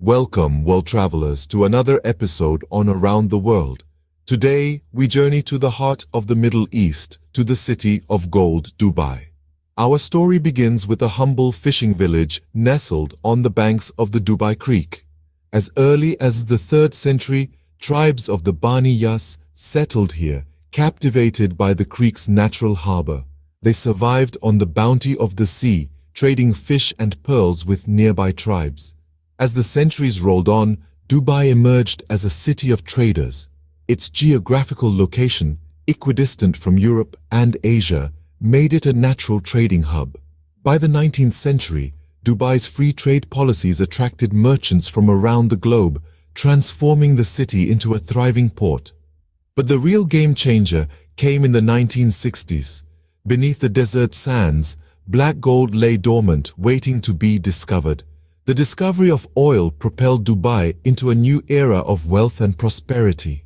Welcome, world travelers, to another episode on Around the World. Today, we journey to the heart of the Middle East, to the city of gold, Dubai. Our story begins with a humble fishing village nestled on the banks of the Dubai Creek. As early as the 3rd century, tribes of the Bani Yas settled here, captivated by the creek's natural harbor. They survived on the bounty of the sea, trading fish and pearls with nearby tribes. As the centuries rolled on, Dubai emerged as a city of traders. Its geographical location, equidistant from Europe and Asia, made it a natural trading hub. By the 19th century, Dubai's free trade policies attracted merchants from around the globe, transforming the city into a thriving port. But the real game changer came in the 1960s. Beneath the desert sands, black gold lay dormant, waiting to be discovered. The discovery of oil propelled Dubai into a new era of wealth and prosperity.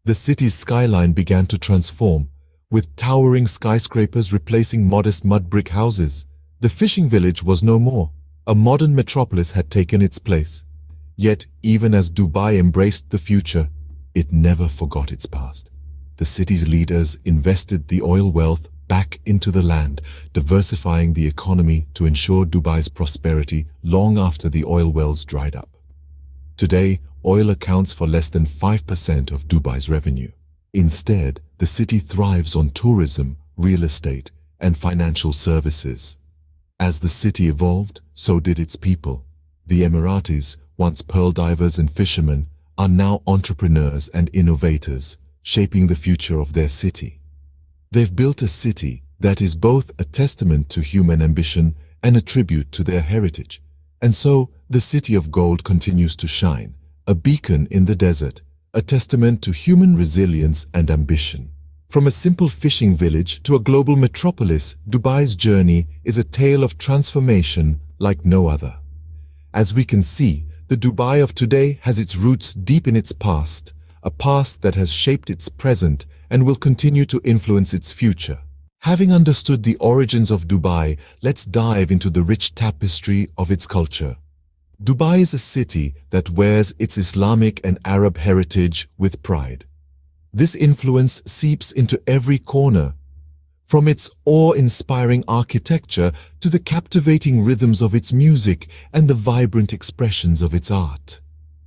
The city's skyline began to transform, with towering skyscrapers replacing modest mud brick houses. The fishing village was no more. A modern metropolis had taken its place. Yet, even as Dubai embraced the future, it never forgot its past. The city's leaders invested the oil wealth back into the land, diversifying the economy to ensure Dubai's prosperity long after the oil wells dried up. Today, oil accounts for less than 5% of Dubai's revenue. Instead, the city thrives on tourism, real estate, and financial services. As the city evolved, so did its people. The Emiratis, once pearl divers and fishermen, are now entrepreneurs and innovators, shaping the future of their city. They've built a city that is both a testament to human ambition and a tribute to their heritage. And so, the city of gold continues to shine, a beacon in the desert, a testament to human resilience and ambition. From a simple fishing village to a global metropolis, Dubai's journey is a tale of transformation like no other. As we can see, the Dubai of today has its roots deep in its past, a past that has shaped its present and will continue to influence its future. Having understood the origins of Dubai, let's dive into the rich tapestry of its culture. Dubai is a city that wears its Islamic and Arab heritage with pride. This influence seeps into every corner, from its awe-inspiring architecture to the captivating rhythms of its music and the vibrant expressions of its art.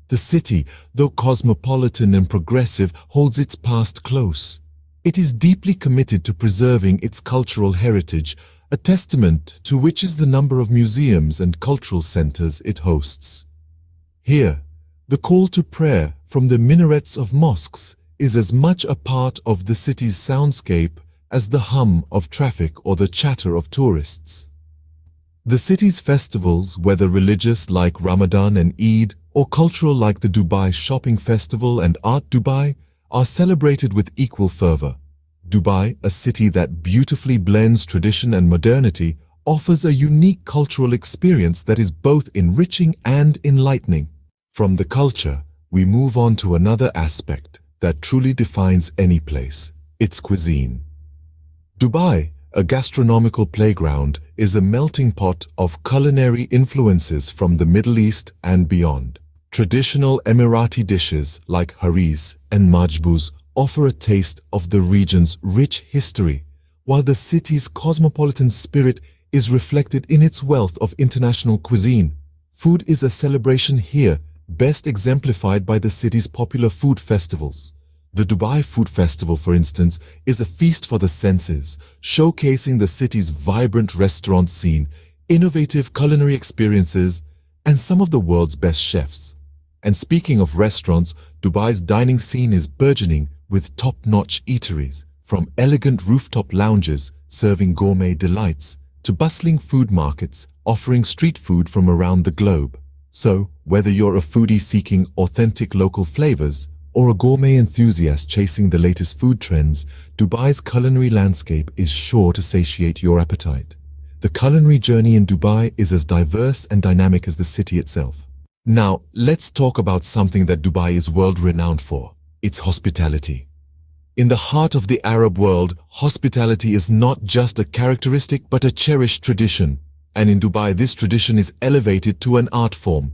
The city, though cosmopolitan and progressive, holds its past close. It is deeply committed to preserving its cultural heritage, a testament to which is the number of museums and cultural centers it hosts. Here, the call to prayer from the minarets of mosques is as much a part of the city's soundscape as the hum of traffic or the chatter of tourists. The city's festivals, whether religious like Ramadan and Eid, or cultural like the Dubai Shopping Festival and Art Dubai, are celebrated with equal fervor. Dubai, a city that beautifully blends tradition and modernity, offers a unique cultural experience that is both enriching and enlightening. From the culture, we move on to another aspect that truly defines any place: its cuisine. Dubai, a gastronomical playground, is a melting pot of culinary influences from the Middle East and beyond. Traditional Emirati dishes like haris and majbouz offer a taste of the region's rich history, while the city's cosmopolitan spirit is reflected in its wealth of international cuisine. Food is a celebration here, best exemplified by the city's popular food festivals. The Dubai Food Festival, for instance, is a feast for the senses, showcasing the city's vibrant restaurant scene, innovative culinary experiences, and some of the world's best chefs. And speaking of restaurants, Dubai's dining scene is burgeoning with top-notch eateries, from elegant rooftop lounges serving gourmet delights to bustling food markets offering street food from around the globe. So, whether you're a foodie seeking authentic local flavors or a gourmet enthusiast chasing the latest food trends, Dubai's culinary landscape is sure to satiate your appetite. The culinary journey in Dubai is as diverse and dynamic as the city itself. Now, let's talk about something that Dubai is world-renowned for: its hospitality. In the heart of the Arab world, hospitality is not just a characteristic but a cherished tradition. And in Dubai, this tradition is elevated to an art form.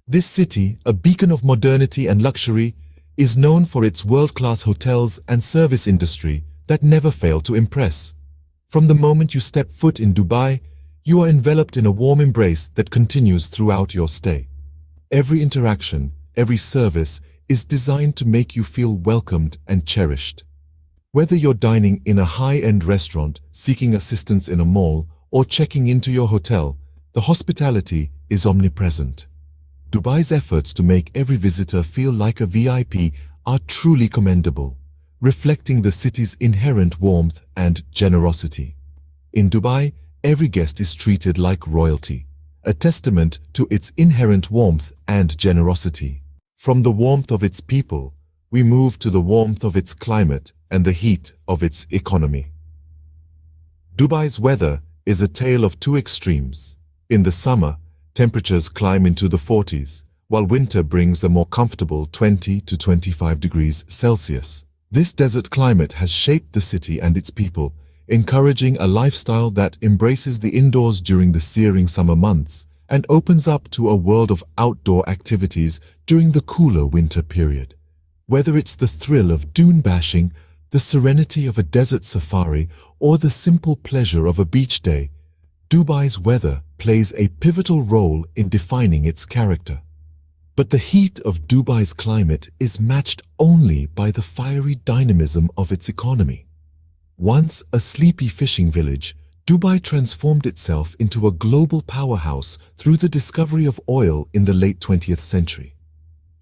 This city, a beacon of modernity and luxury, is known for its world-class hotels and service industry that never fail to impress. From the moment you step foot in Dubai, you are enveloped in a warm embrace that continues throughout your stay. Every interaction, every service is designed to make you feel welcomed and cherished. Whether you're dining in a high-end restaurant, seeking assistance in a mall, or checking into your hotel, the hospitality is omnipresent. Dubai's efforts to make every visitor feel like a VIP are truly commendable, reflecting the city's inherent warmth and generosity. In Dubai, every guest is treated like royalty, a testament to its inherent warmth and generosity. From the warmth of its people, we move to the warmth of its climate and the heat of its economy. Dubai's weather is a tale of two extremes. In the summer, temperatures climb into the 40s, while winter brings a more comfortable 20 to 25 degrees Celsius. This desert climate has shaped the city and its people, encouraging a lifestyle that embraces the indoors during the searing summer months and opens up to a world of outdoor activities during the cooler winter period. Whether it's the thrill of dune bashing, the serenity of a desert safari, or the simple pleasure of a beach day, Dubai's weather plays a pivotal role in defining its character. But the heat of Dubai's climate is matched only by the fiery dynamism of its economy. Once a sleepy fishing village, Dubai transformed itself into a global powerhouse through the discovery of oil in the late 20th century.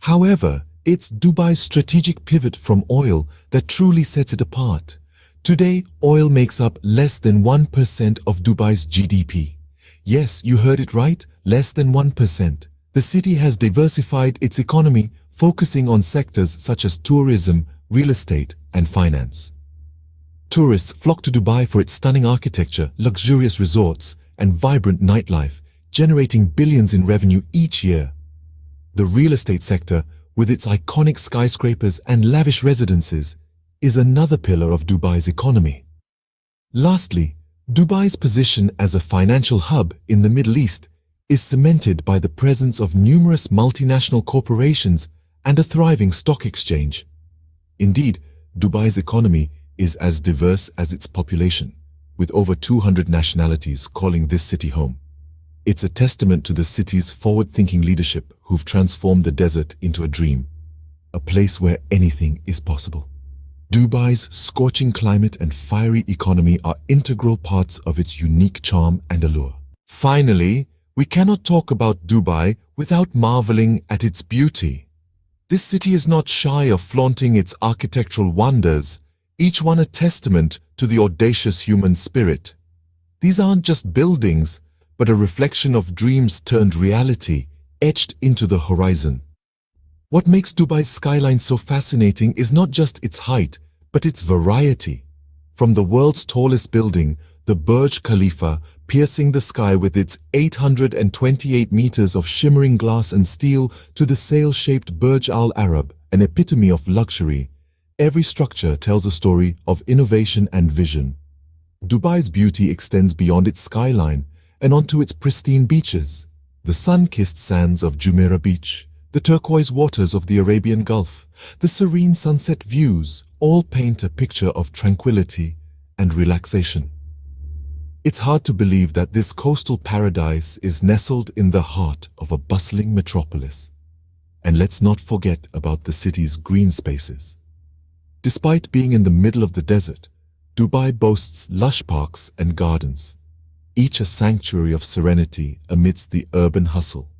However, it's Dubai's strategic pivot from oil that truly sets it apart. Today, oil makes up less than 1% of Dubai's GDP. Yes, you heard it right, less than 1%. The city has diversified its economy, focusing on sectors such as tourism, real estate, and finance. Tourists flock to Dubai for its stunning architecture, luxurious resorts, and vibrant nightlife, generating billions in revenue each year. The real estate sector, with its iconic skyscrapers and lavish residences, is another pillar of Dubai's economy. Lastly, Dubai's position as a financial hub in the Middle East is cemented by the presence of numerous multinational corporations and a thriving stock exchange. Indeed, Dubai's economy is as diverse as its population, with over 200 nationalities calling this city home. It's a testament to the city's forward-thinking leadership who've transformed the desert into a dream, a place where anything is possible. Dubai's scorching climate and fiery economy are integral parts of its unique charm and allure. Finally, we cannot talk about Dubai without marveling at its beauty. This city is not shy of flaunting its architectural wonders, each one a testament to the audacious human spirit. These aren't just buildings, but a reflection of dreams turned reality, etched into the horizon. What makes Dubai's skyline so fascinating is not just its height, but its variety. From the world's tallest building, the Burj Khalifa, piercing the sky with its 828 meters of shimmering glass and steel, to the sail-shaped Burj Al Arab, an epitome of luxury, every structure tells a story of innovation and vision. Dubai's beauty extends beyond its skyline and onto its pristine beaches. The sun-kissed sands of Jumeirah Beach, the turquoise waters of the Arabian Gulf, the serene sunset views all paint a picture of tranquility and relaxation. It's hard to believe that this coastal paradise is nestled in the heart of a bustling metropolis. And let's not forget about the city's green spaces. Despite being in the middle of the desert, Dubai boasts lush parks and gardens, each a sanctuary of serenity amidst the urban hustle.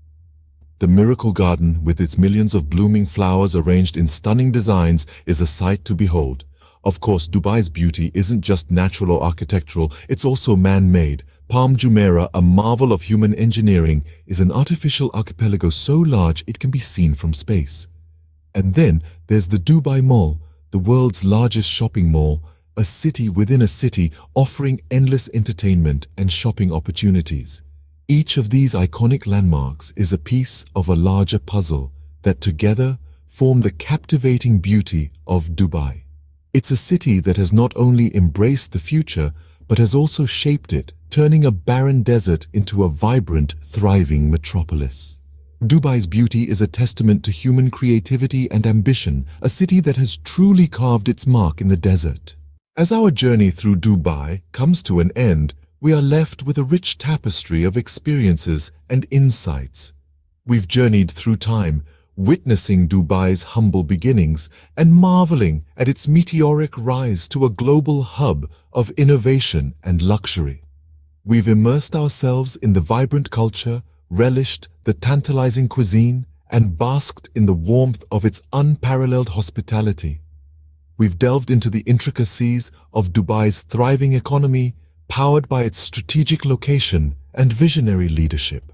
The Miracle Garden, with its millions of blooming flowers arranged in stunning designs, is a sight to behold. Of course, Dubai's beauty isn't just natural or architectural, it's also man-made. Palm Jumeirah, a marvel of human engineering, is an artificial archipelago so large it can be seen from space. And then there's the Dubai Mall, the world's largest shopping mall, a city within a city offering endless entertainment and shopping opportunities. Each of these iconic landmarks is a piece of a larger puzzle that together form the captivating beauty of Dubai. It's a city that has not only embraced the future, but has also shaped it, turning a barren desert into a vibrant, thriving metropolis. Dubai's beauty is a testament to human creativity and ambition, a city that has truly carved its mark in the desert. As our journey through Dubai comes to an end, we are left with a rich tapestry of experiences and insights. We've journeyed through time, witnessing Dubai's humble beginnings and marveling at its meteoric rise to a global hub of innovation and luxury. We've immersed ourselves in the vibrant culture, relished the tantalizing cuisine, and basked in the warmth of its unparalleled hospitality. We've delved into the intricacies of Dubai's thriving economy, powered by its strategic location and visionary leadership.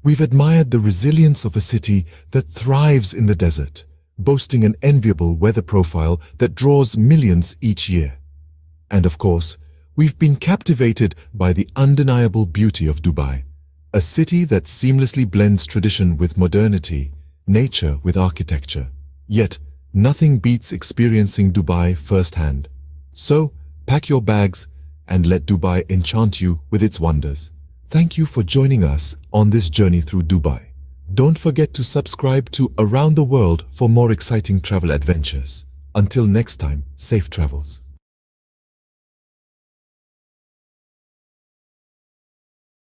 We've admired the resilience of a city that thrives in the desert, boasting an enviable weather profile that draws millions each year. And of course, we've been captivated by the undeniable beauty of Dubai, a city that seamlessly blends tradition with modernity, nature with architecture. Yet, nothing beats experiencing Dubai firsthand. So, pack your bags and let Dubai enchant you with its wonders. Thank you for joining us on this journey through Dubai. Don't forget to subscribe to Around the World for more exciting travel adventures. Until next time, safe travels.